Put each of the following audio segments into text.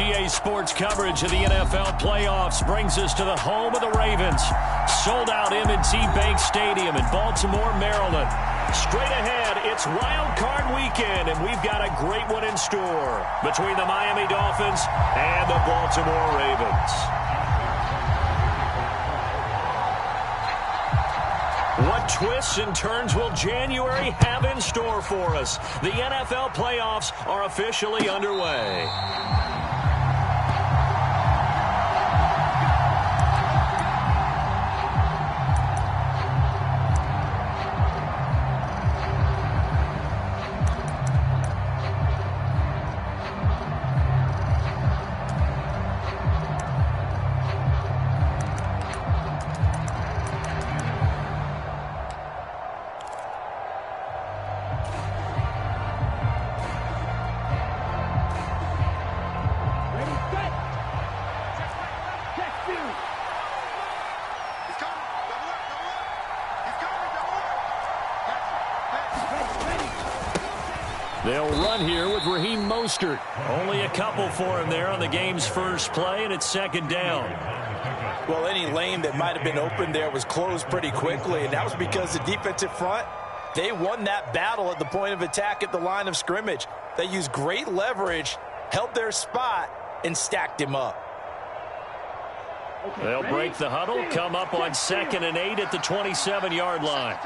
GA Sports coverage of the NFL playoffs brings us to the home of the Ravens. Sold out M&T Bank Stadium in Baltimore, Maryland. Straight ahead, it's Wild Card Weekend, and we've got a great one in store between the Miami Dolphins and the Baltimore Ravens. What twists and turns will January have in store for us? The NFL playoffs are officially underway. They'll run here with Raheem Mostert. Only a couple for him there on the game's first play, and it's second down. Well, any lane that might have been open there was closed pretty quickly, and that was because the defensive front, they won that battle at the point of attack at the line of scrimmage. They used great leverage, held their spot, and stacked him up. They'll break the huddle, come up on 2nd and 8 at the 27-yard line.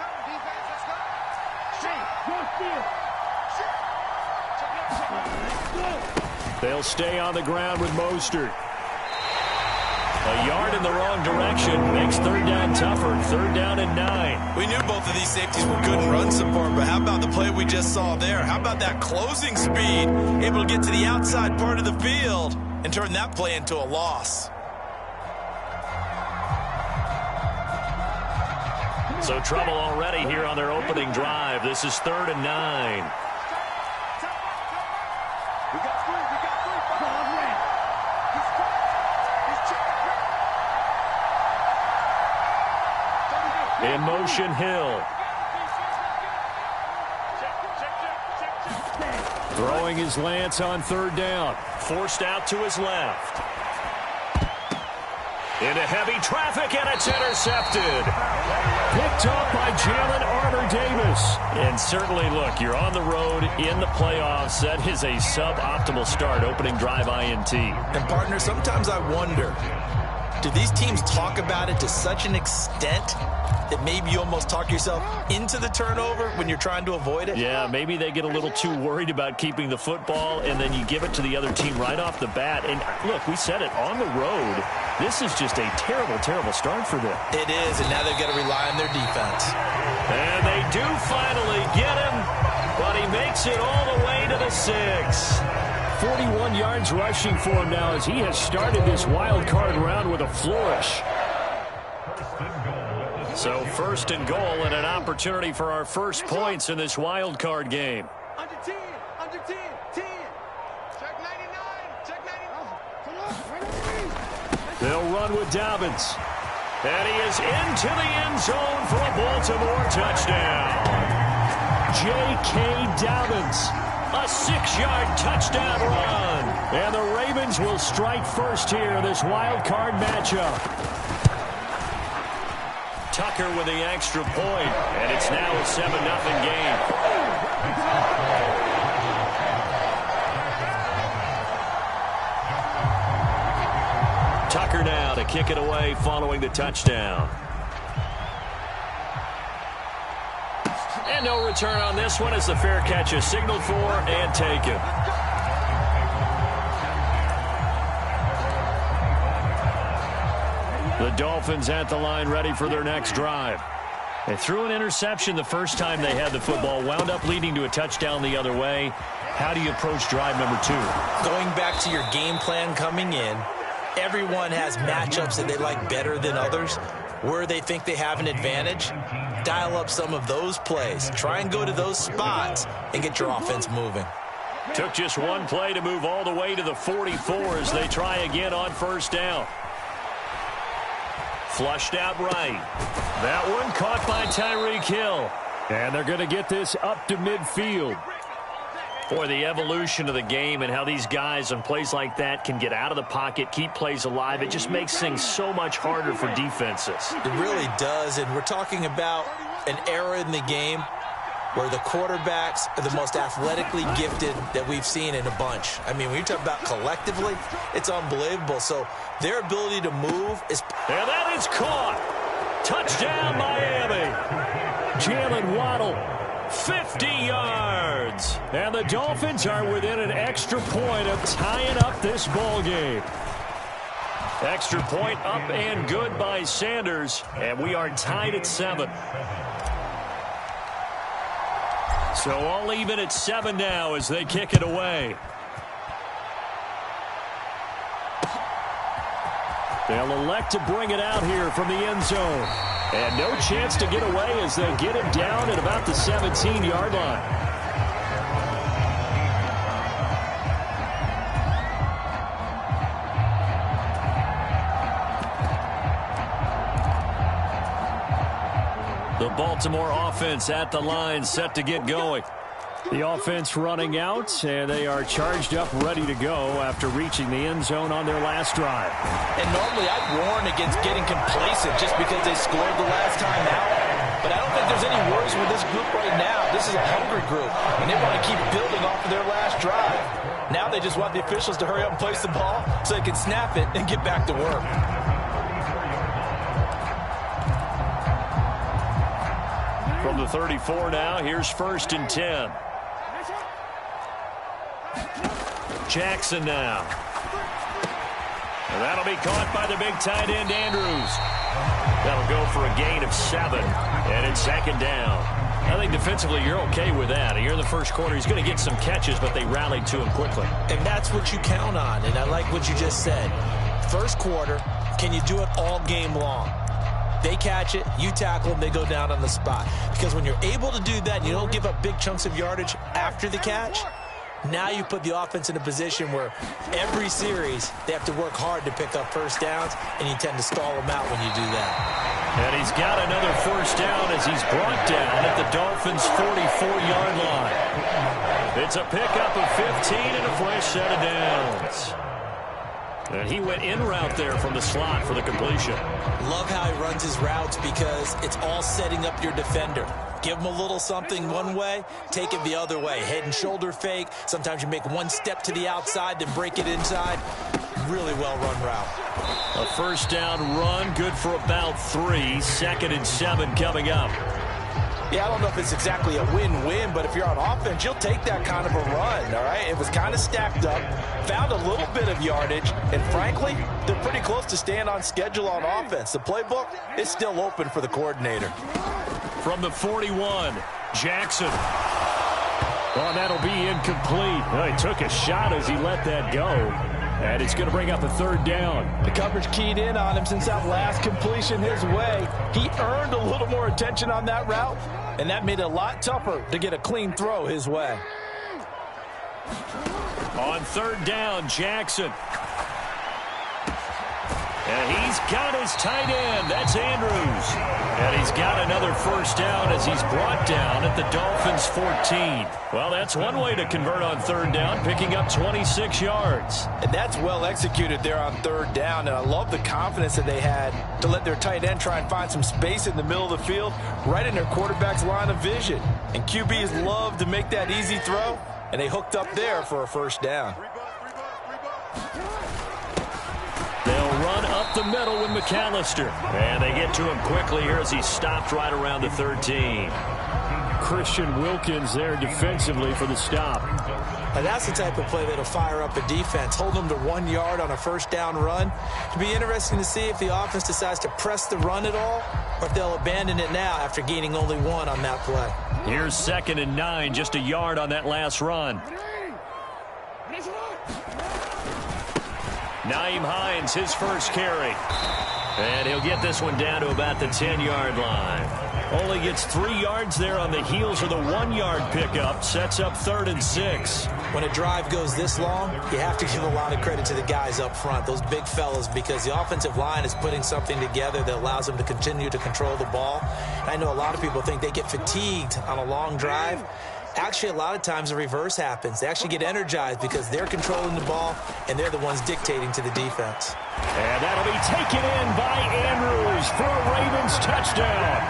They'll stay on the ground with Mostert. A yard in the wrong direction makes third down tougher. 3rd down and 9. We knew both of these safeties were good in run support, but how about the play we just saw there? How about that closing speed, able to get to the outside part of the field and turn that play into a loss? So trouble already here on their opening drive. This is 3rd and 9. In motion, Hill. Throwing his lance on 3rd down. Forced out to his left. Into heavy traffic, and it's intercepted. Picked up by Jalen Armour-Davis. And certainly, look, you're on the road in the playoffs. That is a suboptimal start, opening drive INT. And, partner, sometimes I wonder, do these teams talk about it to such an extent that maybe you almost talk yourself into the turnover when you're trying to avoid it? Yeah, maybe they get a little too worried about keeping the football, and then you give it to the other team right off the bat. And, look, we said it, on the road, this is just a terrible, terrible start for them. It is, and now they've got to rely on their defense. And they do finally get him, but he makes it all the way to the 6. 41 yards rushing for him now as he has started this wild card round with a flourish. So 1st and goal and an opportunity for our first points in this wild card game. Under 10, 10. Check 99, check 99. They'll run with Dobbins. And he is into the end zone for a Baltimore touchdown. J.K. Dobbins, a 6-yard touchdown run. And the Ravens will strike first here in this wild card matchup. Tucker with the extra point, and it's now a 7-0 game. Tucker now to kick it away following the touchdown. And no return on this one as the fair catch is signaled for and taken. The Dolphins at the line ready for their next drive. They threw an interception the first time they had the football, wound up leading to a touchdown the other way. How do you approach drive number 2? Going back to your game plan coming in, everyone has matchups that they like better than others. Where they think they have an advantage, dial up some of those plays. Try and go to those spots and get your offense moving. Took just one play to move all the way to the 44 as they try again on 1st down. Flushed out right. That one caught by Tyreek Hill. And they're going to get this up to midfield. For the evolution of the game and how these guys on plays like that can get out of the pocket, keep plays alive, it just makes things so much harder for defenses. It really does, and we're talking about an era in the game where the quarterbacks are the most athletically gifted that we've seen in a bunch. I mean, when you talk about collectively, it's unbelievable. So their ability to move is... And that is caught. Touchdown, Miami. Jalen Waddle, 50 yards. And the Dolphins are within an extra point of tying up this ball game. Extra point up and good by Sanders. And we are tied at 7. So all even at 7 now as they kick it away. They'll elect to bring it out here from the end zone. And no chance to get away as they get him down at about the 17-yard line. The Baltimore offense at the line, set to get going. The offense running out, and they are charged up, ready to go after reaching the end zone on their last drive. And normally I'd warn against getting complacent just because they scored the last time out. But I don't think there's any worries with this group right now. This is a hungry group, and they want to keep building off of their last drive. Now they just want the officials to hurry up and place the ball so they can snap it and get back to work. From the 34 now, here's 1st and 10. Jackson now. And that'll be caught by the big tight end, Andrews. That'll go for a gain of 7, and it's 2nd down. I think defensively you're okay with that. Here in the first quarter, he's going to get some catches, but they rallied to him quickly. And that's what you count on, and I like what you just said. First quarter, can you do it all game long? They catch it, you tackle them, they go down on the spot. Because when you're able to do that, and you don't give up big chunks of yardage after the catch, now you put the offense in a position where every series they have to work hard to pick up first downs, and you tend to stall them out when you do that. And he's got another first down as he's brought down at the Dolphins' 44-yard line. It's a pickup of 15 and a fresh set of downs. And he went in route there from the slot for the completion. Love how he runs his routes because it's all setting up your defender. Give him a little something one way, take it the other way. Head and shoulder fake. Sometimes you make one step to the outside, then break it inside. Really well-run route. A first down run, good for about 3. 2nd and 7 coming up. Yeah, I don't know if it's exactly a win-win, but if you're on offense, you'll take that kind of a run, all right? It was kind of stacked up, found a little bit of yardage, and frankly, they're pretty close to staying on schedule on offense. The playbook is still open for the coordinator. From the 41, Jackson. Oh, that'll be incomplete. Well, he took a shot as he let that go. And it's going to bring up a 3rd down. The coverage keyed in on him since that last completion his way. He earned a little more attention on that route, and that made it a lot tougher to get a clean throw his way. On 3rd down, Jackson. And he's got his tight end. That's Andrews. And he's got another first down as he's brought down at the Dolphins' 14. Well, that's one way to convert on 3rd down, picking up 26 yards. And that's well executed there on 3rd down. And I love the confidence that they had to let their tight end try and find some space in the middle of the field, right in their quarterback's line of vision. And QBs love to make that easy throw, and they hooked up there for a first down. They'll run up the middle with McAllister. And they get to him quickly here as he stopped right around the 13. Christian Wilkins there defensively for the stop. And that's the type of play that'll fire up a defense. Hold them to 1 yard on a first down run. It'll be interesting to see if the offense decides to press the run at all, or if they'll abandon it now after gaining only 1 on that play. Here's 2nd and 9, just a yard on that last run. Nyheim Hines, his first carry. And he'll get this one down to about the 10-yard line. Only gets 3 yards there on the heels of the 1-yard pickup. Sets up 3rd and 6. When a drive goes this long, you have to give a lot of credit to the guys up front, those big fellas, because the offensive line is putting something together that allows them to continue to control the ball. I know a lot of people think they get fatigued on a long drive. Actually, a lot of times the reverse happens. They actually get energized because they're controlling the ball and they're the ones dictating to the defense. And that'll be taken in by Andrews for a Ravens touchdown.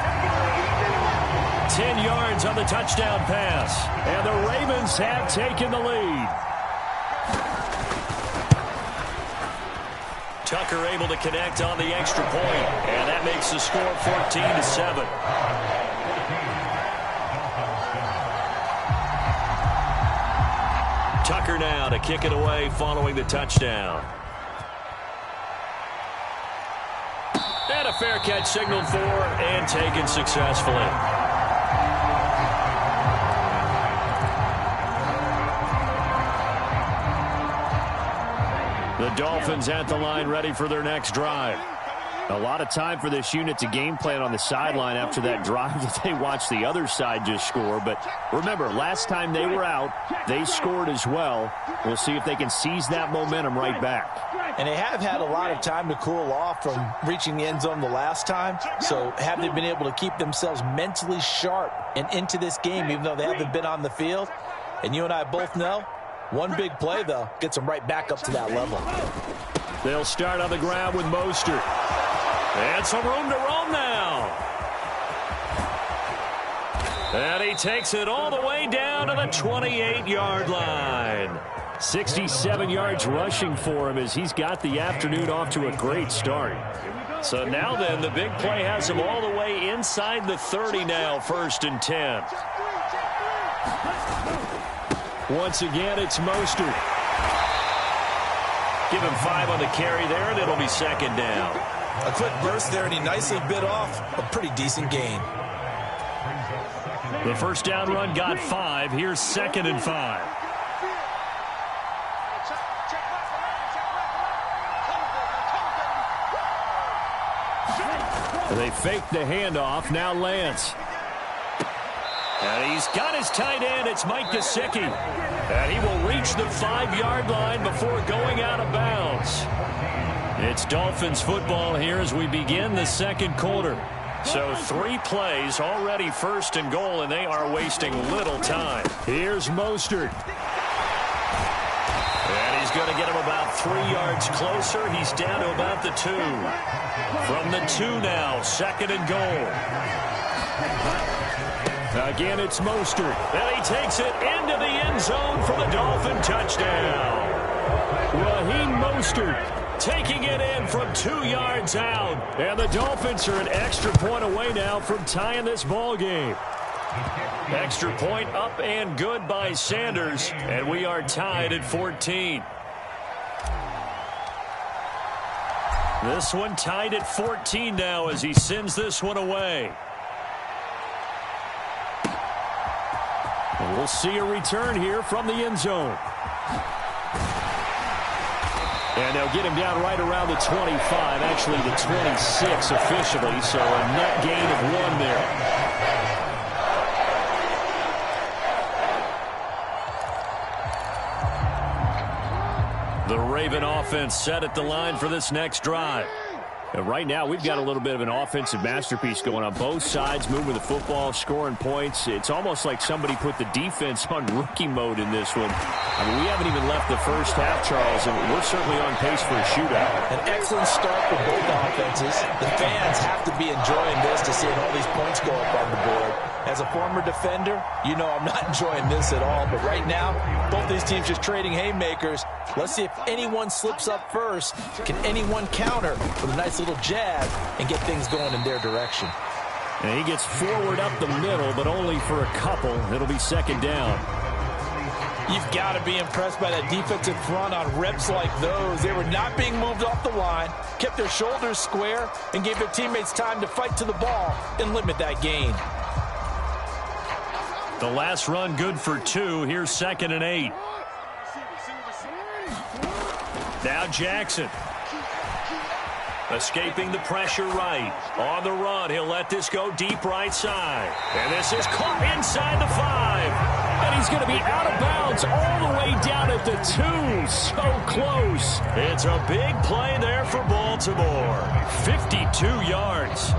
10 yards on the touchdown pass. And the Ravens have taken the lead. Tucker able to connect on the extra point, and that makes the score 14-7. Tucker now to kick it away following the touchdown. And a fair catch signaled for and taken successfully. The Dolphins at the line ready for their next drive. A lot of time for this unit to game plan on the sideline after that drive that they watched the other side just score. But remember, last time they were out, they scored as well. We'll see if they can seize that momentum right back. And they have had a lot of time to cool off from reaching the end zone the last time. So have they been able to keep themselves mentally sharp and into this game, even though they haven't been on the field? And you and I both know, one big play, though, gets them right back up to that level. They'll start on the ground with Mostert. And some room to roam now. And he takes it all the way down to the 28-yard line. 67 yards rushing for him as he's got the afternoon off to a great start. So now then, the big play has him all the way inside the 30 now, 1st and 10. Once again, it's Mostert. Give him 5 on the carry there, and it'll be 2nd down. A quick burst there, and he nicely bit off a pretty decent gain. The first down run got 5. Here's 2nd and 5. They fake the handoff. Now Lance. And he's got his tight end. It's Mike Gesicki. And he will reach the 5-yard line before going out of bounds. It's Dolphins football here as we begin the second quarter. So 3 plays, already 1st and goal, and they are wasting little time. Here's Mostert. And he's going to get him about 3 yards closer. He's down to about the 2. From the 2 now, 2nd and goal. Again, it's Mostert. And he takes it into the end zone for the Dolphin touchdown. Raheem Mostert taking it in from 2 yards out. And the Dolphins are an extra point away now from tying this ball game. Extra point up and good by Sanders. And we are tied at 14. This one tied at 14 now as he sends this one away. And we'll see a return here from the end zone. And they'll get him down right around the 25, actually the 26 officially, so a net gain of 1 there. The Raven offense set at the line for this next drive. And right now, we've got a little bit of an offensive masterpiece going on both sides, moving the football, scoring points. It's almost like somebody put the defense on rookie mode in this one. I mean, we haven't even left the first half, Charles, and we're certainly on pace for a shootout. An excellent start for both offenses. The fans have to be enjoying this to see all these points go up on the board. As a former defender, you know I'm not enjoying this at all. But right now, both these teams just trading haymakers. Let's see if anyone slips up first. Can anyone counter with a nice little jab and get things going in their direction? And he gets forward up the middle, but only for a couple. It'll be 2nd down. You've got to be impressed by that defensive front on reps like those. They were not being moved off the line, kept their shoulders square, and gave their teammates time to fight to the ball and limit that gain. The last run good for 2. Here's 2nd and 8. Now Jackson. Escaping the pressure right. On the run, he'll let this go deep right side. And this is caught inside the 5. And he's going to be out of bounds all the way down at the 2. So close. It's a big play there for Baltimore. 52 yards.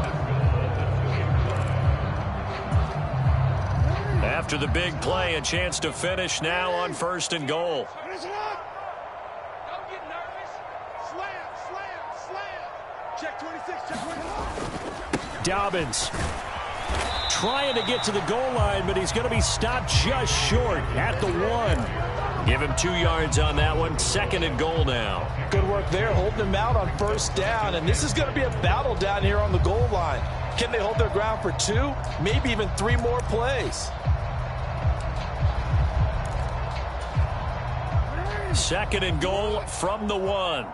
After the big play, a chance to finish now on 1st and goal. Finish it up. Don't get nervous. Slam, slam, slam. Check 26, check 26. Dobbins trying to get to the goal line, but he's going to be stopped just short at the 1. Give him 2 yards on that one. 2nd and goal now. Good work there, holding him out on 1st down. And this is going to be a battle down here on the goal line. Can they hold their ground for 2, maybe even 3 more plays? 2nd and goal from the 1.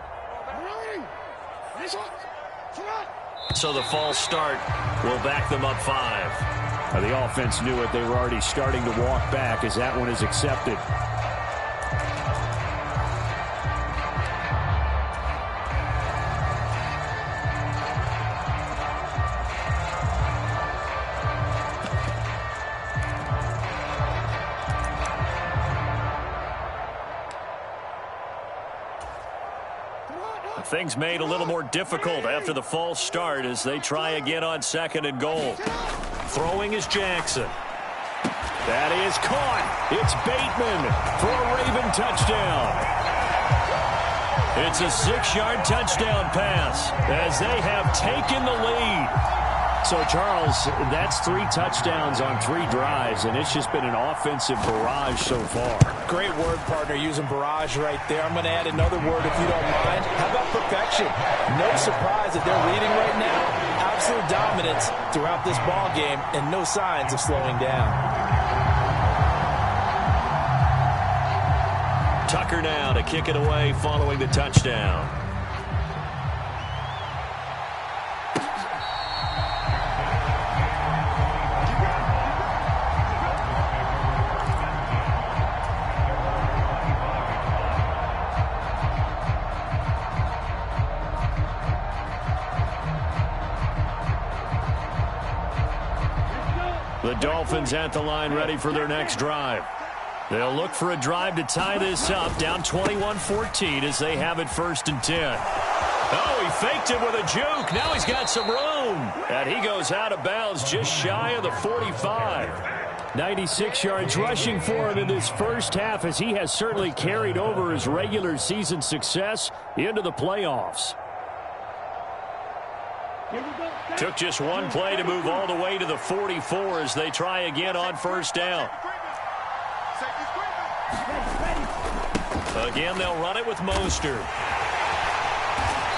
So the false start will back them up 5. The offense knew it. They were already starting to walk back as that one is accepted. Things made a little more difficult after the false start as they try again on 2nd and goal. Throwing is Jackson. That is caught. It's Bateman for a Raven touchdown. It's a 6-yard touchdown pass as they have taken the lead. So, Charles, that's 3 touchdowns on 3 drives, and it's just been an offensive barrage so far. Great word, partner, using barrage right there. I'm going to add another word if you don't mind. How about perfection? No surprise that they're leading right now. Absolute dominance throughout this ball game and no signs of slowing down. Tucker now to kick it away following the touchdown. The Dolphins at the line ready for their next drive. They'll look for a drive to tie this up, down 21-14 as they have it 1st and 10. Oh, he faked it with a juke. Now he's got some room. And he goes out of bounds just shy of the 45. 96 yards rushing for him in this first half as he has certainly carried over his regular season success into the playoffs. Took just one play to move all the way to the 44 as they try again on 1st down. Again, they'll run it with Mostert.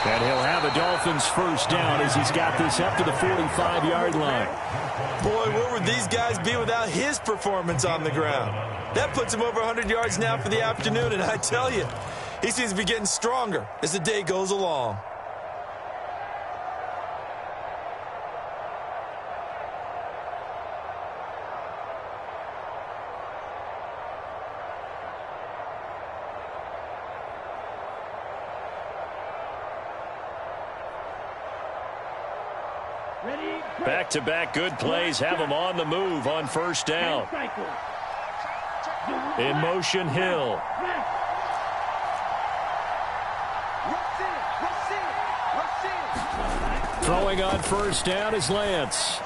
And he'll have a Dolphins 1st down as he's got this up to the 45-yard line. Boy, where would these guys be without his performance on the ground? That puts him over 100 yards now for the afternoon, and I tell you, he seems to be getting stronger as the day goes along. Back-to-back good plays have them on the move on 1st down. In motion, Hill. Throwing on 1st down is Lance.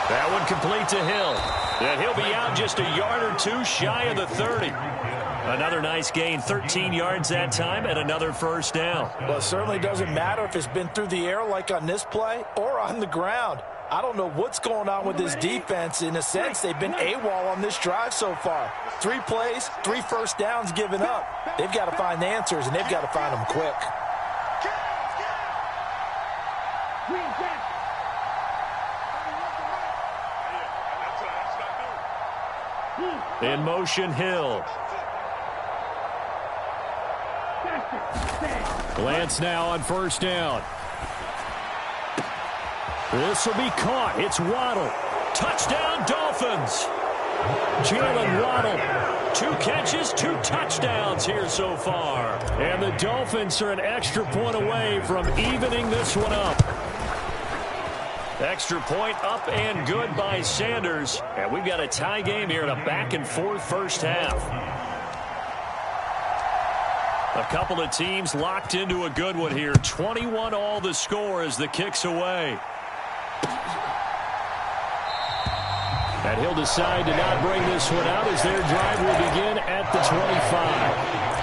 That one complete to Hill. And he'll be out just a yard or 2 shy of the 30. Another nice gain, 13 yards that time, and another 1st down. Well, it certainly doesn't matter if it's been through the air like on this play or on the ground. I don't know what's going on with this defense. In a sense, they've been AWOL on this drive so far. 3 plays, 3 1st downs given up. They've got to find the answers, and they've got to find them quick. In motion, Hill. Lance now on 1st down. This will be caught. It's Waddle. Touchdown, Dolphins. Jalen Waddle. 2 catches, 2 touchdowns here so far. And the Dolphins are an extra point away from evening this one up. Extra point up and good by Sanders. And we've got a tie game here in a back-and-forth 1st half. A couple of teams locked into a good one here. 21 all the score as the kick's away. And he'll decide to not bring this one out as their drive will begin at the 25.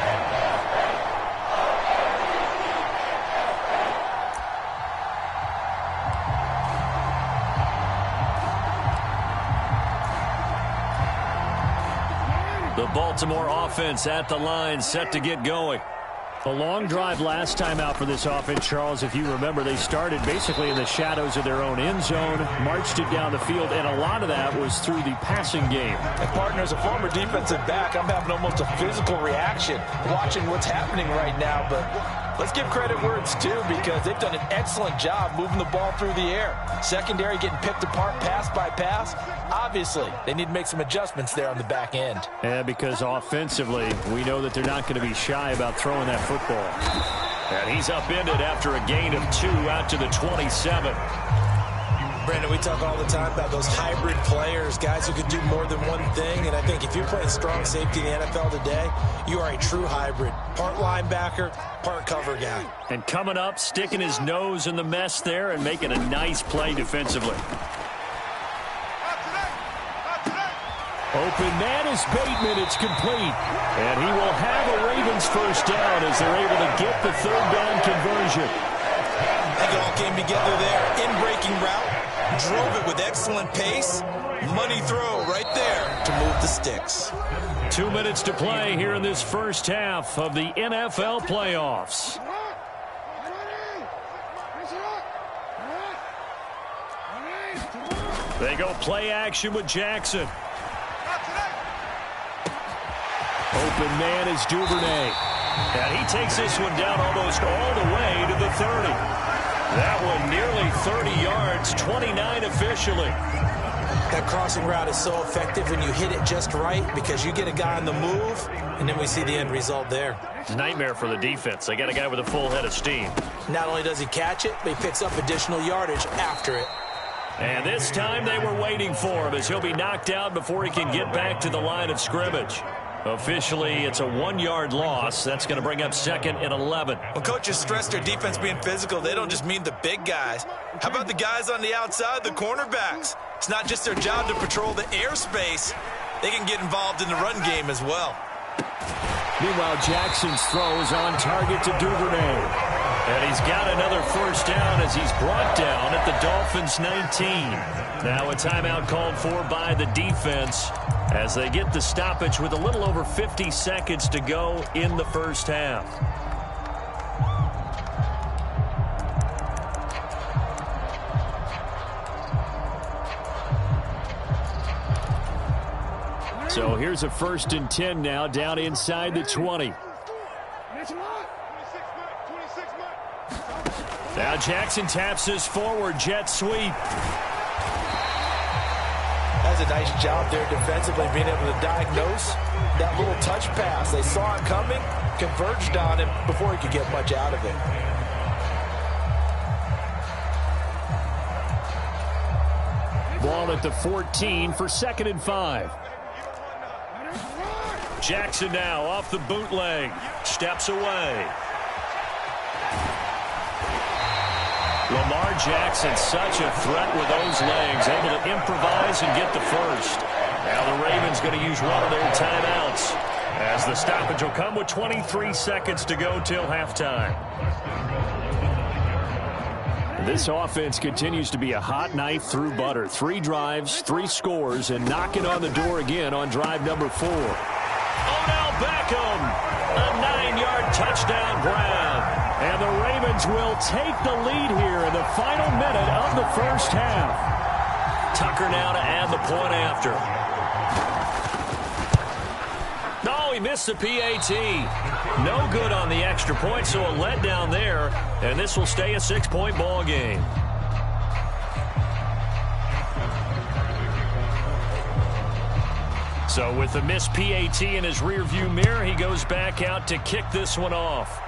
The Baltimore offense at the line, set to get going. A long drive last time out for this offense, Charles. If you remember, they started basically in the shadows of their own end zone, marched it down the field, and a lot of that was through the passing game. And partner, as a former defensive back, I'm having almost a physical reaction watching what's happening right now. But let's give credit where it's due, because they've done an excellent job moving the ball through the air. Secondary getting picked apart pass by pass. Obviously, they need to make some adjustments there on the back end. Yeah, because offensively, we know that they're not going to be shy about throwing that football. And he's upended after a gain of 2 out to the 27. Brandon, we talk all the time about those hybrid players, guys who could do more than one thing. And I think if you're playing strong safety in the NFL today, you are a true hybrid. Part linebacker, part cover guy. And coming up, sticking his nose in the mess there and making a nice play defensively. Open man is Bateman. It's complete. And he will have a Ravens first down as they're able to get the third down conversion. I think it all came together there. In-breaking route. Drove it with excellent pace. Money throw right there to move the sticks. 2 minutes to play here in this first half of the NFL playoffs. They go play action with Jackson. Open man is Duvernay. And he takes this one down almost all the way to the 30. That one nearly 30 yards, 29 officially. That crossing route is so effective when you hit it just right, because you get a guy on the move, and then we see the end result there. Nightmare for the defense. They got a guy with a full head of steam. Not only does he catch it, but he picks up additional yardage after it. And this time they were waiting for him, as he'll be knocked out before he can get back to the line of scrimmage. Officially, it's a 1-yard loss. That's going to bring up 2nd and 11. When coaches stress their defense being physical, they don't just mean the big guys. How about the guys on the outside, the cornerbacks? It's not just their job to patrol the airspace. They can get involved in the run game as well. Meanwhile, Jackson's throw is on target to Duvernay. And he's got another first down as he's brought down at the Dolphins' 19. Now a timeout called for by the defense as they get the stoppage with a little over 50 seconds to go in the first half. So here's a 1st and 10 now, down inside the 20. Now Jackson taps this forward jet sweep. That's a nice job there defensively, being able to diagnose that little touch pass. They saw it coming, converged on him before he could get much out of it. Ball at the 14 for 2nd and 5. Jackson now off the bootleg. Steps away. Lamar Jackson, such a threat with those legs, able to improvise and get the first. Now the Ravens going to use one of their timeouts as the stoppage will come with 23 seconds to go till halftime. This offense continues to be a hot knife through butter. 3 drives, 3 scores, and knocking on the door again on drive number 4. Odell Beckham, a 9-yard touchdown grab. And the Ravens will take the lead here in the final minute of the first half. Tucker now to add the point after. No, he missed the PAT. No good on the extra point, so a letdown there. And this will stay a 6-point ball game. So with the missed PAT in his rearview mirror, he goes back out to kick this one off.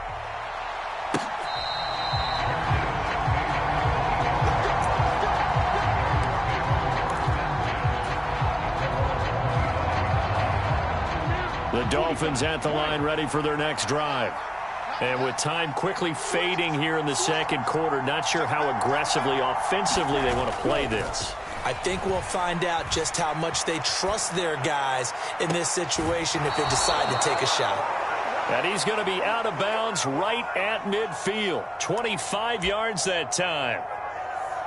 The Dolphins at the line ready for their next drive. And with time quickly fading here in the second quarter, not sure how aggressively, offensively they want to play this. I think we'll find out just how much they trust their guys in this situation if they decide to take a shot. And he's going to be out of bounds right at midfield. 25 yards that time.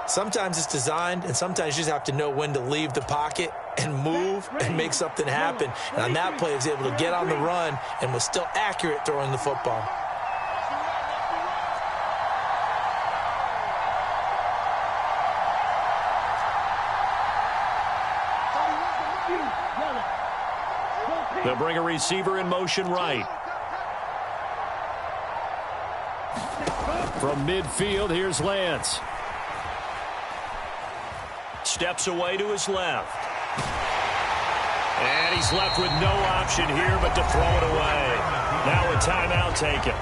Sometimes it's designed, and sometimes you just have to know when to leave the pocket and move and make something happen. And on that play, he was able to get on the run and was still accurate throwing the football. They'll bring a receiver in motion right. From midfield, here's Lance. Steps away to his left. And he's left with no option here but to throw it away. Now a timeout taken.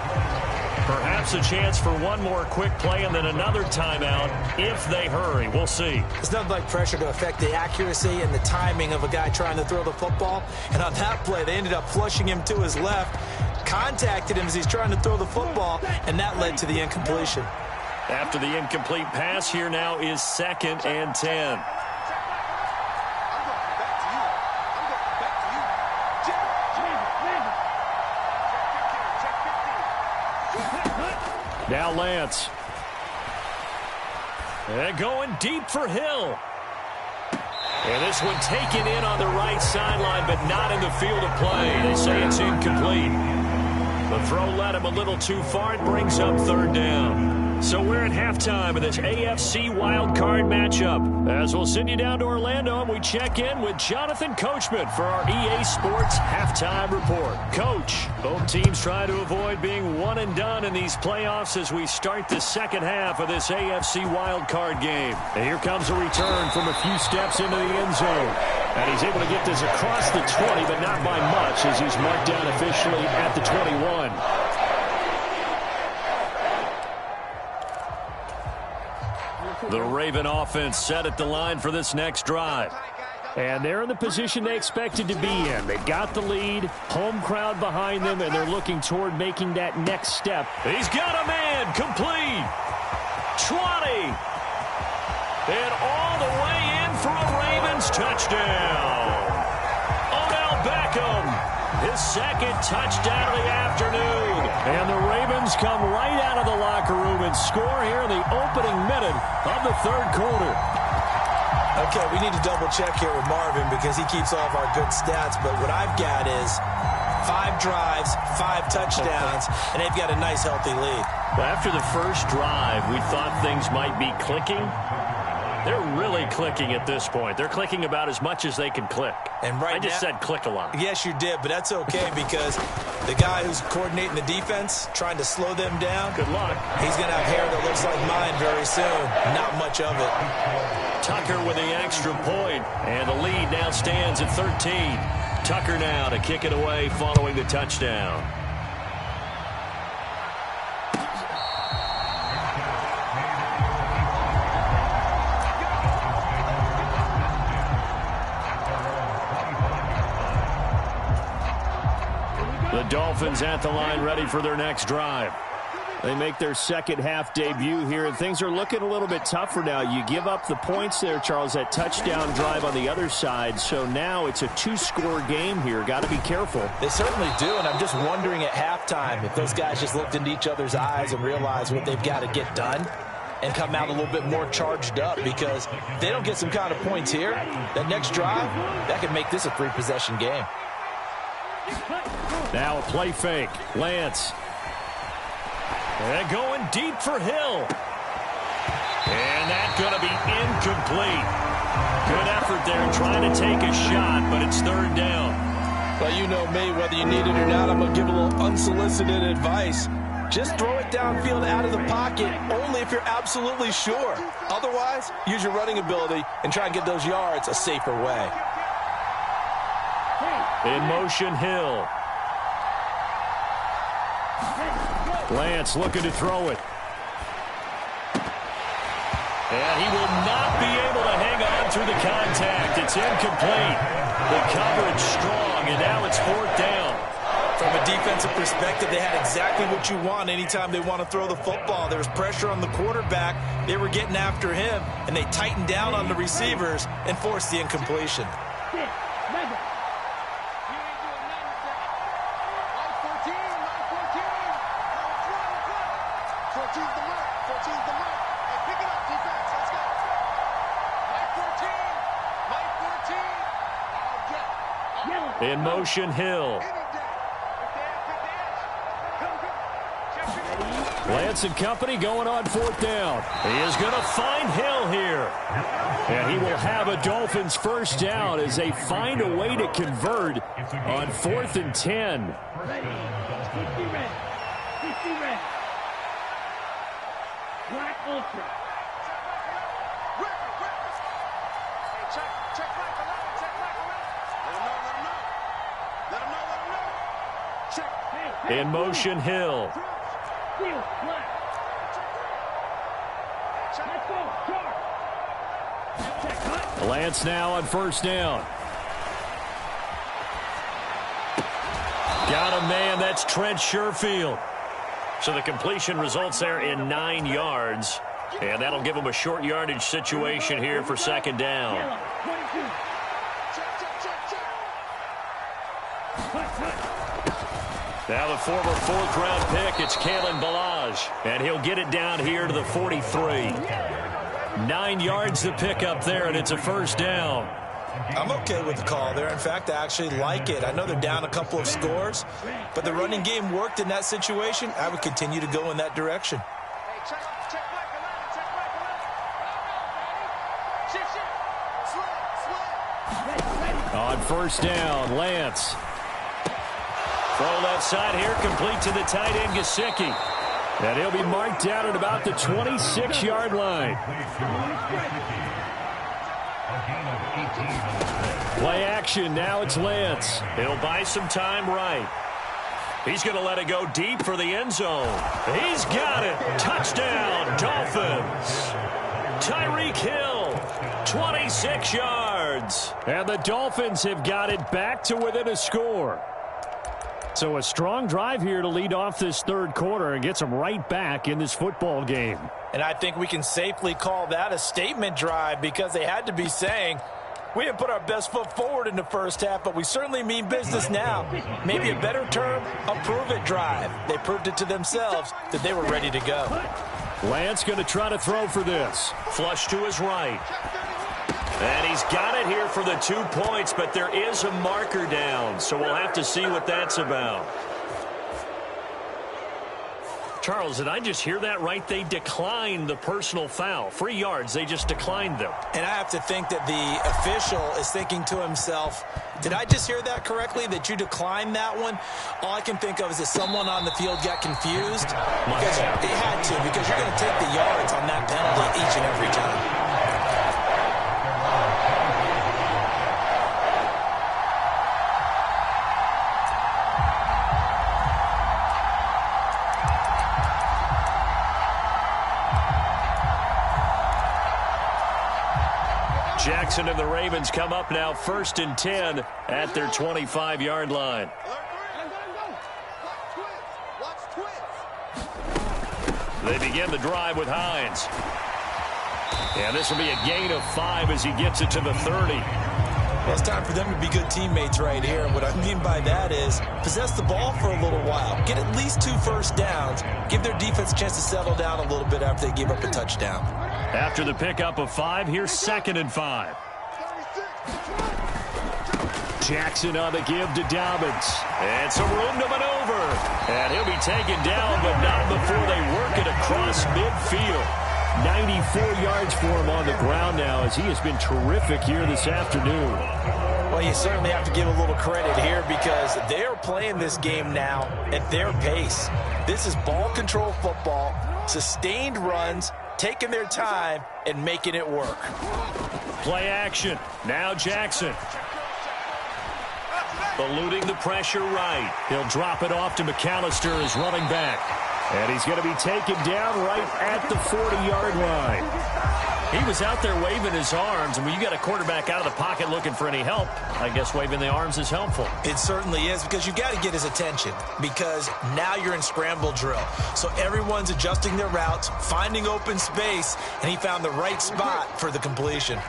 Perhaps a chance for one more quick play and then another timeout if they hurry. We'll see. It's nothing like pressure to affect the accuracy and the timing of a guy trying to throw the football. And on that play, they ended up flushing him to his left, contacted him as he's trying to throw the football, and that led to the incompletion. After the incomplete pass, here now is 2nd and 10. Now Lance. And going deep for Hill. And this one taken in on the right sideline, but not in the field of play. They say it's incomplete. The throw led him a little too far. It brings up 3rd down. So we're at halftime of this AFC wildcard matchup. As we'll send you down to Orlando, and we check in with Jonathan Coachman for our EA Sports Halftime Report. Coach, both teams try to avoid being one and done in these playoffs as we start the second half of this AFC wildcard game. And here comes a return from a few steps into the end zone. And he's able to get this across the 20, but not by much as he's marked down officially at the 21. The Raven offense set at the line for this next drive. And they're in the position they expected to be in. They got the lead, home crowd behind them, and they're looking toward making that next step. He's got a man, complete. 20. And all the way in for a Ravens touchdown. Odell Beckham, his 2nd touchdown of the afternoon. And the Ravens come right out of the locker room and score here in the opening minute of the 3rd quarter. Okay, we need to double check here with Marvin because he keeps all of our good stats, but what I've got is 5 drives, 5 touchdowns, and they've got a nice healthy lead. Well, after the first drive, we thought things might be clicking. They're really clicking at this point. They're clicking about as much as they can click. And right I just said click a lot. Yes, you did, but that's okay because the guy who's coordinating the defense, trying to slow them down, good luck. He's going to have hair that looks like mine very soon. Not much of it. Tucker with the extra point, and the lead now stands at 13. Tucker now to kick it away following the touchdown. The Dolphins at the line ready for their next drive. They make their second half debut here, and things are looking a little bit tougher now. You give up the points there, Charles, that touchdown drive on the other side. So now it's a 2-score game here. Got to be careful. They certainly do, and I'm just wondering at halftime if those guys just looked into each other's eyes and realized what they've got to get done and come out a little bit more charged up, because if they don't get some kind of points here, that next drive, that could make this a 3-possession game. Now a play fake. Lance. And going deep for Hill. And that's going to be incomplete. Good effort there trying to take a shot, but it's 3rd down. Well, you know me, whether you need it or not, I'm going to give a little unsolicited advice. Just throw it downfield out of the pocket only if you're absolutely sure. Otherwise, use your running ability and try and get those yards a safer way. In motion, Hill. Lance looking to throw it. And he will not be able to hang on through the contact. It's incomplete. The coverage strong, and now it's 4th down. From a defensive perspective, they had exactly what you want anytime they want to throw the football. There was pressure on the quarterback. They were getting after him, and they tightened down on the receivers and forced the incompletion. In motion, Hill. Lance and company going on 4th down. He is going to find Hill here. And he will have a Dolphins first down as they find a way to convert on 4th and 10. Ready. 50 red. 50 red. Black Ultra. Check back 11. Check back 11. Let him know. Check. In motion, Hill. Field flat. Let's go. Charge. Lance now on 1st down. Got a man. That's Trent Sherfield. So the completion results there in 9 yards. And that'll give him a short yardage situation here for 2nd down. Yellow. 22. Now the former 4th-round pick, it's Kalen Ballage. And he'll get it down here to the 43. 9 yards to pick up there, and it's a first down. I'm okay with the call there. In fact, I actually like it. I know they're down a couple of scores, but the running game worked in that situation. I would continue to go in that direction. Check back 11. Check back 11. Shift. On 1st down, Lance. Throw left side here, complete to the tight end, Gesicki. And he'll be marked down at about the 26-yard line. Play action, now it's Lance. He'll buy some time right. He's going to let it go deep for the end zone. He's got it. Touchdown, Dolphins. Tyreek Hill, 26 yards. And the Dolphins have got it back to within a score. So a strong drive here to lead off this 3rd quarter and gets them right back in this football game. And I think we can safely call that a statement drive because they had to be saying, we didn't put our best foot forward in the first half, but we certainly mean business now. Maybe a better term, a prove-it drive. They proved it to themselves that they were ready to go. Lance going to try to throw for this. Flush to his right. And he's got it here for the 2 points, but there is a marker down, so we'll have to see what that's about. Charles, did I just hear that right? They declined the personal foul. 3 yards, they just declined them. And I have to think that the official is thinking to himself, did I just hear that correctly, that you declined that one? All I can think of is that someone on the field got confused. Because they had to, because you're going to take the yards on that penalty each and every time. Jackson and the Ravens come up now 1st and 10 at their 25-yard line. They begin the drive with Hines. And this will be a gain of 5 as he gets it to the 30. Well, it's time for them to be good teammates right here. And what I mean by that is possess the ball for a little while. Get at least 2 first downs. Give their defense a chance to settle down a little bit after they give up a touchdown. After the pickup of 5, here's 2nd and 5. Jackson on the give to Dobbins. And some room to maneuver. And he'll be taken down, but not before they work it across midfield. 94 yards for him on the ground now as he has been terrific here this afternoon. Well, you certainly have to give a little credit here because they're playing this game now at their pace. This is ball control football, sustained runs, taking their time and making it work. Play action. Now Jackson. Eluding the pressure right. He'll drop it off to McAllister as running back. And he's going to be taken down right at the 40-yard line. He was out there waving his arms, and when you got a quarterback out of the pocket looking for any help, I guess waving the arms is helpful. It certainly is, because you got to get his attention, because now you're in scramble drill. So everyone's adjusting their routes, finding open space, and he found the right spot for the completion.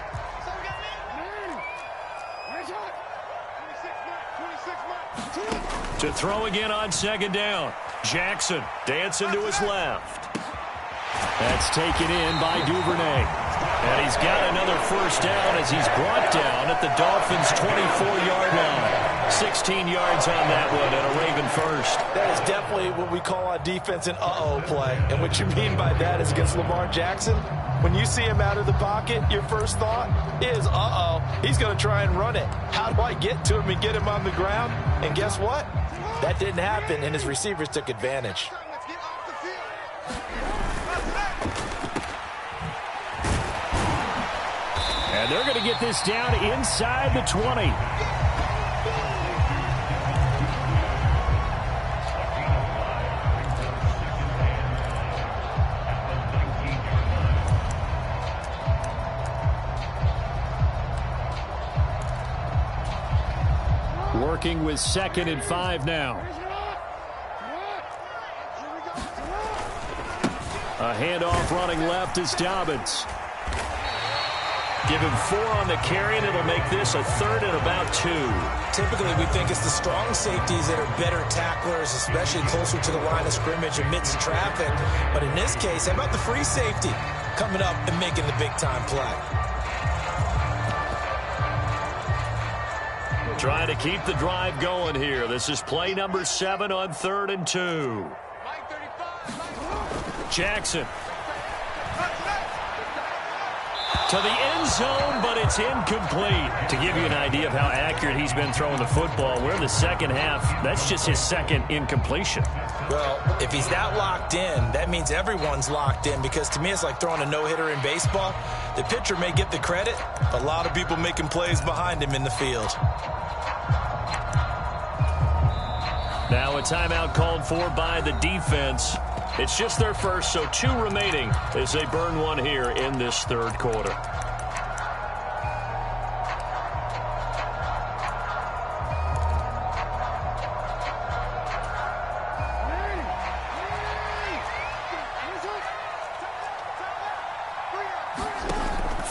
To throw again on second down. Jackson dancing to his left. That's taken in by Duvernay. And he's got another first down as he's brought down at the Dolphins' 24-yard line. 16 yards on that one and a Raven first. That is definitely what we call on defense an uh-oh play. And what you mean by that is against Lamar Jackson, when you see him out of the pocket, your first thought is, uh-oh, he's going to try and run it. How do I get to him and get him on the ground? And guess what? That didn't happen, and his receivers took advantage. And they're going to get this down inside the 20. Working with 2nd and 5 now. A handoff running left is Dobbins. Give him 4 on the carry, and it'll make this a 3rd and about 2. Typically, we think it's the strong safeties that are better tacklers, especially closer to the line of scrimmage amidst traffic. But in this case, how about the free safety coming up and making the big-time play? Trying to keep the drive going here. This is play number 7 on 3rd and 2. Jackson. To the end zone, but it's incomplete. To give you an idea of how accurate he's been throwing the football, we're in the second half. That's just his 2nd incompletion. Well, if he's that locked in, that means everyone's locked in, because to me it's like throwing a no-hitter in baseball. The pitcher may get the credit, but a lot of people making plays behind him in the field. Now a timeout called for by the defense. It's just their first, so 2 remaining as they burn one here in this 3rd quarter.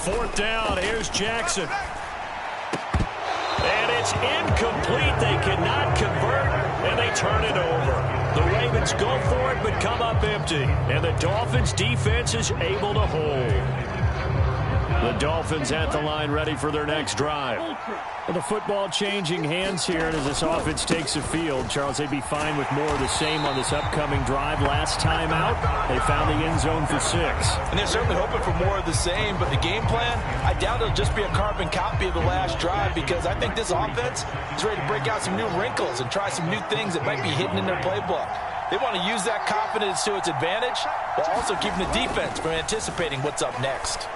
Fourth down, here's Jackson. And it's incomplete. They cannot convert, and they turn it over. The Ravens go for it, but come up empty. And the Dolphins defense is able to hold. The Dolphins at the line ready for their next drive. Well, the football changing hands here, and as this offense takes the field, Charles, they'd be fine with more of the same on this upcoming drive. Last time out, they found the end zone for 6. And they're certainly hoping for more of the same, but the game plan, I doubt it'll just be a carbon copy of the last drive, because I think this offense is ready to break out some new wrinkles and try some new things that might be hidden in their playbook. They want to use that confidence to its advantage, while also keeping the defense from anticipating what's up next.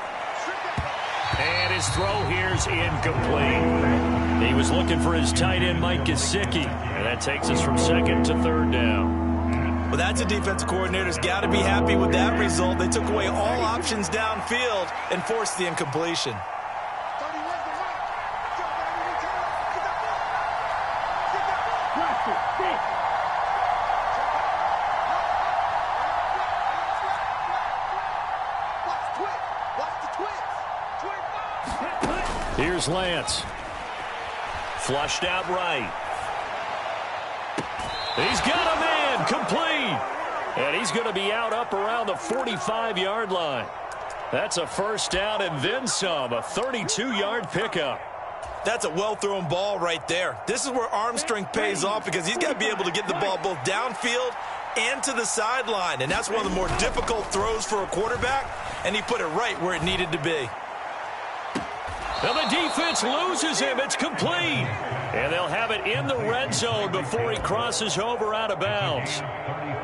And his throw here's incomplete. He was looking for his tight end, Mike Gesicki. And that takes us from 2nd to 3rd down. Well, that's a defense coordinator's got to be happy with that result. They took away all options downfield and forced the incompletion. Here's Lance. Flushed out right. He's got a man, complete. And he's going to be out up around the 45-yard line. That's a first down and then some, a 32-yard pickup. That's a well-thrown ball right there. This is where arm strength pays off, because he's got to be able to get the ball both downfield and to the sideline. And that's one of the more difficult throws for a quarterback, and he put it right where it needed to be. And the defense loses him. It's complete. And they'll have it in the red zone before he crosses over out of bounds.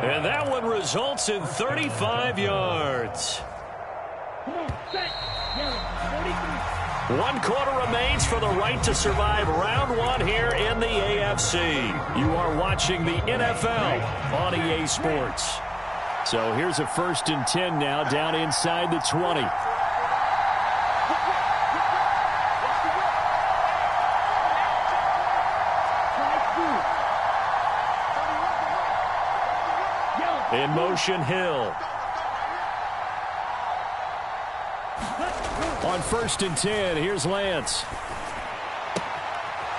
And that one results in 35 yards. 1 quarter remains for the right to survive round 1 here in the AFC. You are watching the NFL on EA Sports. So here's a 1st and 10 now, down inside the 20. In motion, Hill. On 1st and 10, here's Lance.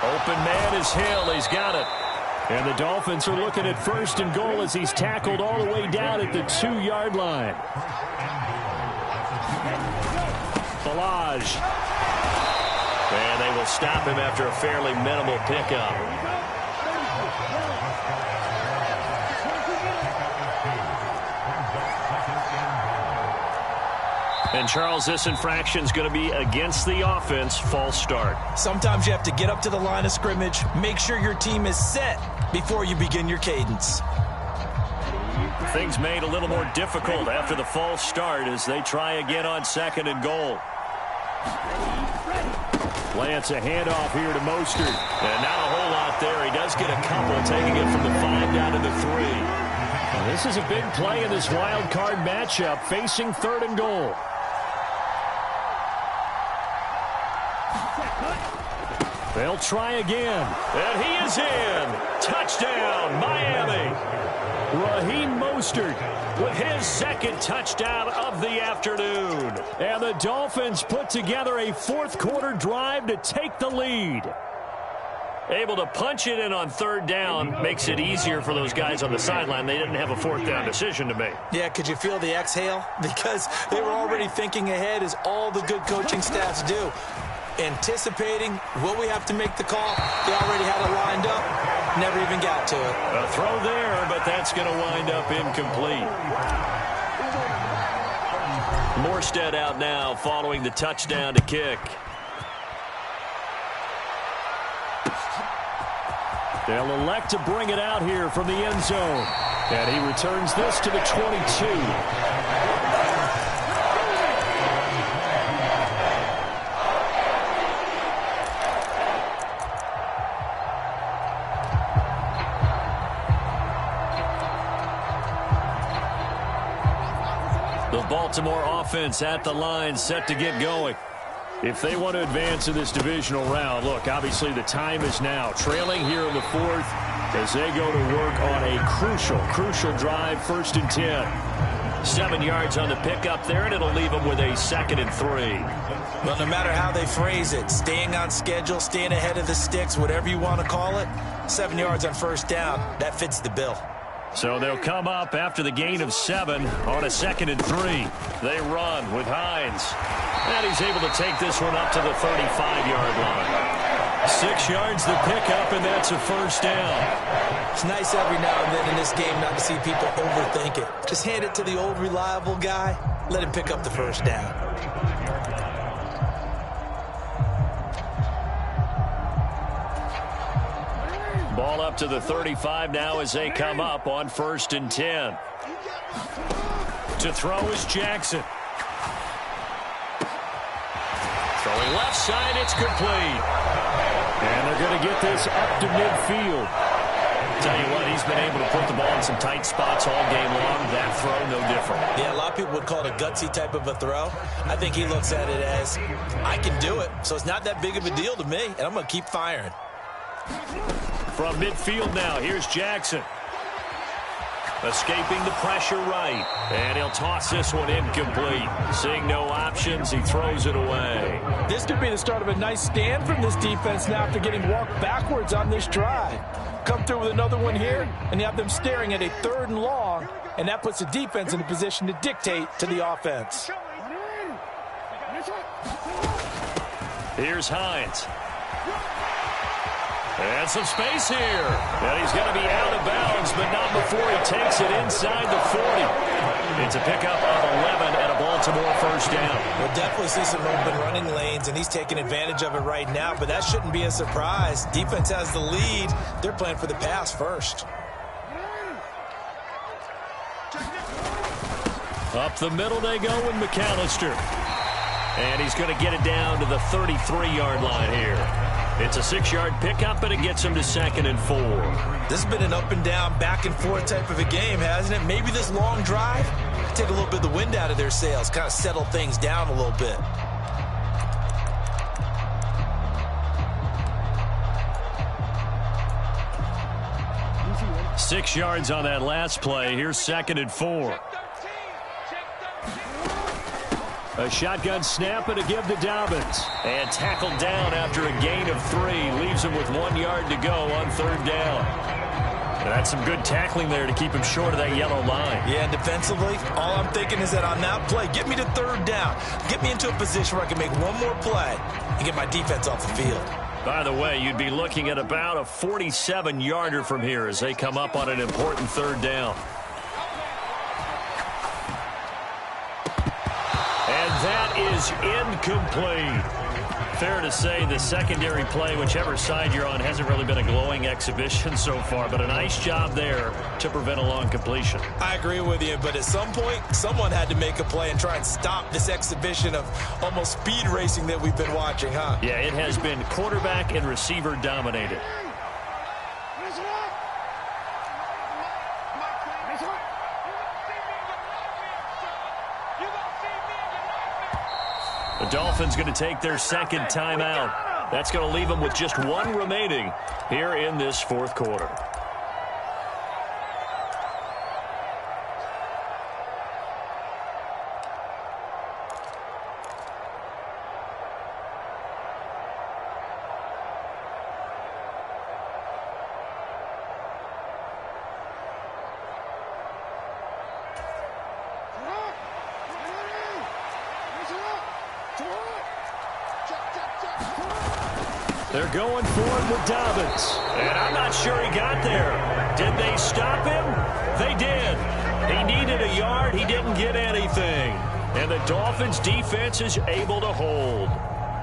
Open man is Hill. He's got it. And the Dolphins are looking at 1st and goal as he's tackled all the way down at the 2-yard line. Balaj. And they will stop him after a fairly minimal pickup. And, Charles, this infraction is going to be against the offense. False start. Sometimes you have to get up to the line of scrimmage, make sure your team is set before you begin your cadence. Things made a little more difficult after the false start as they try again on 2nd and goal. Lance, a handoff here to Mostert. And not a whole lot there. He does get a couple, taking it from the 5 down to the 3. Now, this is a big play in this wild card matchup, facing 3rd and goal. They'll try again. And he is in. Touchdown, Miami. Raheem Mostert with his 2nd touchdown of the afternoon. And the Dolphins put together a 4th-quarter drive to take the lead. Able to punch it in on 3rd down makes it easier for those guys on the sideline. They didn't have a 4th down decision to make. Yeah, could you feel the exhale? Because they were already thinking ahead, as all the good coaching staffs do. Anticipating, will we have to make the call? They already had it lined up. Never even got to it. A throw there, but that's going to wind up incomplete. Morstead out now following the touchdown to kick. They'll elect to bring it out here from the end zone. And he returns this to the 22. Baltimore offense at the line, set to get going. If they want to advance in this divisional round, look, obviously the time is now. Trailing here in the 4th as they go to work on a crucial drive, 1st and 10. 7 yards on the pickup there, and it'll leave them with a 2nd and 3. Well, no matter how they phrase it, staying on schedule, staying ahead of the sticks, whatever you want to call it, 7 yards on 1st down, that fits the bill. So they'll come up after the gain of 7 on a 2nd and 3. They run with Hines. And he's able to take this one up to the 35-yard line. 6 yards the pickup, and that's a 1st down. It's nice every now and then in this game not to see people overthink it. Just hand it to the old reliable guy. Let him pick up the 1st down. Ball up to the 35 now as they come up on 1st and 10. To throw is Jackson. Throwing left side, it's complete. And they're going to get this up to midfield. Tell you what, he's been able to put the ball in some tight spots all game long. That throw, no different. Yeah, a lot of people would call it a gutsy type of a throw. I think he looks at it as, I can do it, so it's not that big of a deal to me, and I'm going to keep firing. From midfield now, here's Jackson. Escaping the pressure right. And he'll toss this one incomplete. Seeing no options, he throws it away. This could be the start of a nice stand from this defense now after getting walked backwards on this drive. Come through with another one here, and you have them staring at a 3rd and long, and that puts the defense in a position to dictate to the offense. Here's Hines. And some space here. And he's going to be out of bounds, but not before he takes it inside the 40. It's a pickup of 11 and a Baltimore 1st down. We'll definitely see some open running lanes, and he's taking advantage of it right now, but that shouldn't be a surprise. Defense has the lead. They're playing for the pass first. Up the middle they go with McAllister. And he's going to get it down to the 33-yard line here. It's a 6-yard pickup, and it gets him to 2nd and 4. This has been an up and down, back and forth type of a game, hasn't it? Maybe this long drive take a little bit of the wind out of their sails, kind of settle things down a little bit. 6 yards on that last play. Here's 2nd and 4. A shotgun snap and a give to Dobbins. And tackled down after a gain of 3. Leaves him with 1 yard to go on 3rd down. And that's some good tackling there to keep him short of that yellow line. Yeah, and defensively, all I'm thinking is that on that play, get me to 3rd down. Get me into a position where I can make one more play and get my defense off the field. By the way, you'd be looking at about a 47-yarder from here as they come up on an important 3rd down. And that is incomplete. Fair to say the secondary play, whichever side you're on, hasn't really been a glowing exhibition so far, but a nice job there to prevent a long completion. I agree with you, but at some point, someone had to make a play and try and stop this exhibition of almost speed racing that we've been watching, huh? Yeah, it has been quarterback and receiver dominated. The Dolphins going to take their 2nd timeout. That's going to leave them with just 1 remaining here in this 4th quarter. They're going for it with Dobbins. And I'm not sure he got there. Did they stop him? They did. He needed a yard. He didn't get anything. And the Dolphins defense is able to hold.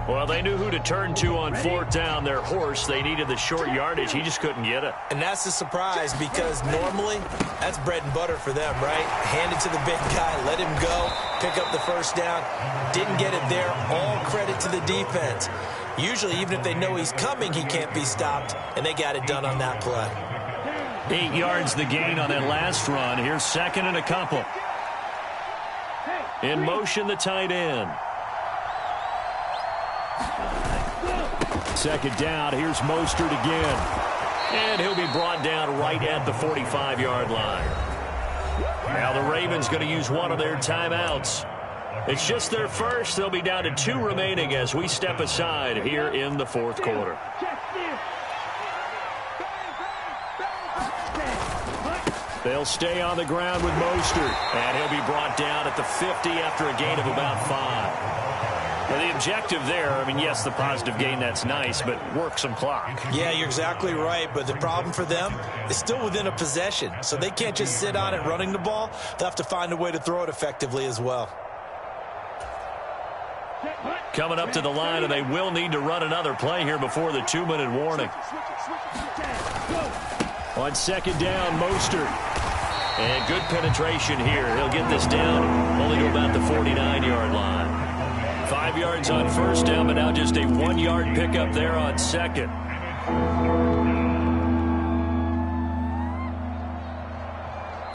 Well, they knew who to turn to on 4th down. Their horse, they needed the short yardage. He just couldn't get it. And that's a surprise because normally that's bread and butter for them, right? Hand it to the big guy, let him go, pick up the 1st down. Didn't get it there. All credit to the defense. Usually, even if they know he's coming, he can't be stopped, and they got it done on that play. 8 yards the gain on that last run. Here's 2nd and a couple. In motion, the tight end. 2nd down. Here's Mostert again. And he'll be brought down right at the 45-yard line. Now the Ravens going to use one of their timeouts. It's just their first. They'll be down to 2 remaining as we step aside here in the 4th quarter. They'll stay on the ground with Mostert. And he'll be brought down at the 50 after a gain of about 5. Now the objective there, I mean, yes, the positive gain, that's nice, but work some clock. Yeah, you're exactly right, but the problem for them is still within a possession. So they can't just sit on it running the ball. They'll have to find a way to throw it effectively as well. Coming up to the line, and they will need to run another play here before the 2-minute warning. On 2nd down, Mostert. And good penetration here. He'll get this down only to about the 49-yard line. 5 yards on 1st down, but now just a 1-yard pickup there on 2nd.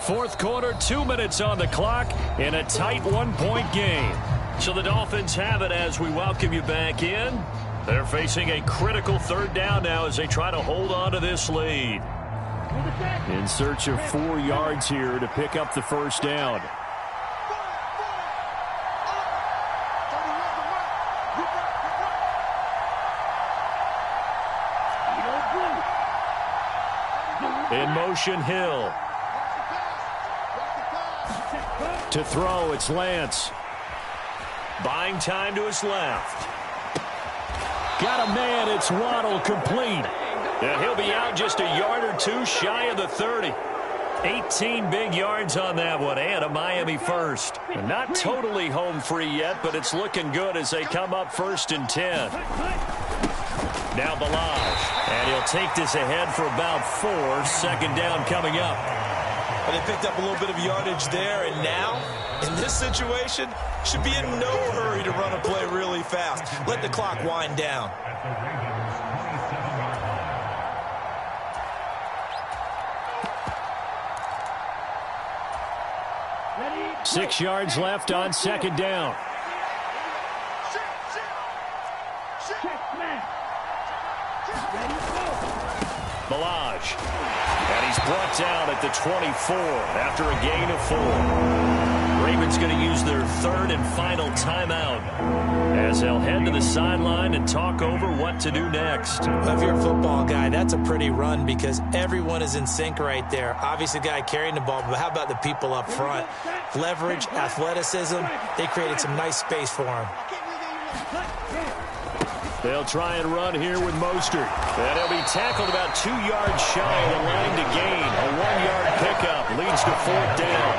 Fourth quarter, 2 minutes on the clock in a tight 1-point game. So the Dolphins have it as we welcome you back in. They're facing a critical 3rd down now as they try to hold on to this lead. In search of 4 yards here to pick up the 1st down. In motion, Hill. To throw, it's Lance. Buying time to his left. Got a man, it's Waddle, complete. And he'll be out just a yard or 2 shy of the 30. 18 big yards on that one, and a Miami first. Not totally home free yet, but it's looking good as they come up 1st and 10. Now Balaj, and he'll take this ahead for about 4. 2nd down coming up. And they picked up a little bit of yardage there, and now, in this situation, should be in no hurry to run a play really fast. Let the clock wind down. Ready? 6 yards left on 2nd down. Check, man. Ready, go. Balaj. And he's brought down at the 24 after a gain of 4. Ravens going to use their third and final timeout as they'll head to the sideline and talk over what to do next. Well, if you're a football guy, that's a pretty run because everyone is in sync right there. Obviously, the guy carrying the ball, but how about the people up front? Leverage, athleticism, they created some nice space for him. They'll try and run here with Mostert. And he'll be tackled about 2 yards shy of the line to gain. A 1-yard pickup leads to 4th down.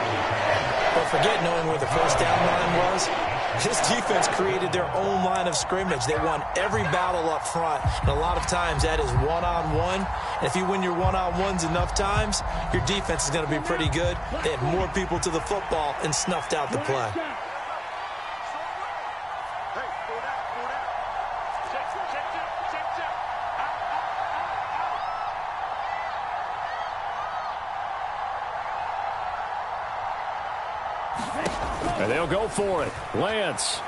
But forget knowing where the first down line was. This defense created their own line of scrimmage. They won every battle up front, and a lot of times that is one-on-one. And if you win your one-on-ones enough times, your defense is going to be pretty good. They had more people to the football and snuffed out the play. And they'll go for it. Lance.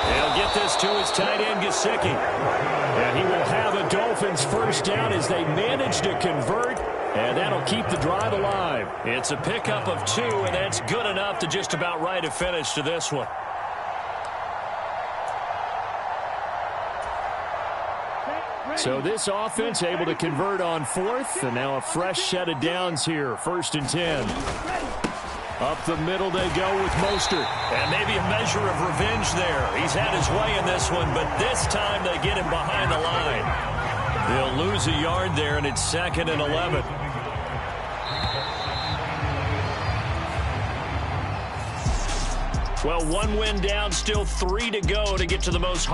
They'll get this to his tight end, Gesicki. And he will have a Dolphins first down as they manage to convert. And that'll keep the drive alive. It's a pickup of 2, and that's good enough to just about write a finish to this one. So this offense able to convert on 4th, and now a fresh set of downs here. 1st and 10. Up the middle they go with Mostert. And maybe a measure of revenge there. He's had his way in this one, but this time they get him behind the line. They'll lose a yard there, and it's 2nd and 11. Well, 1 win down, still 3 to go to get to the most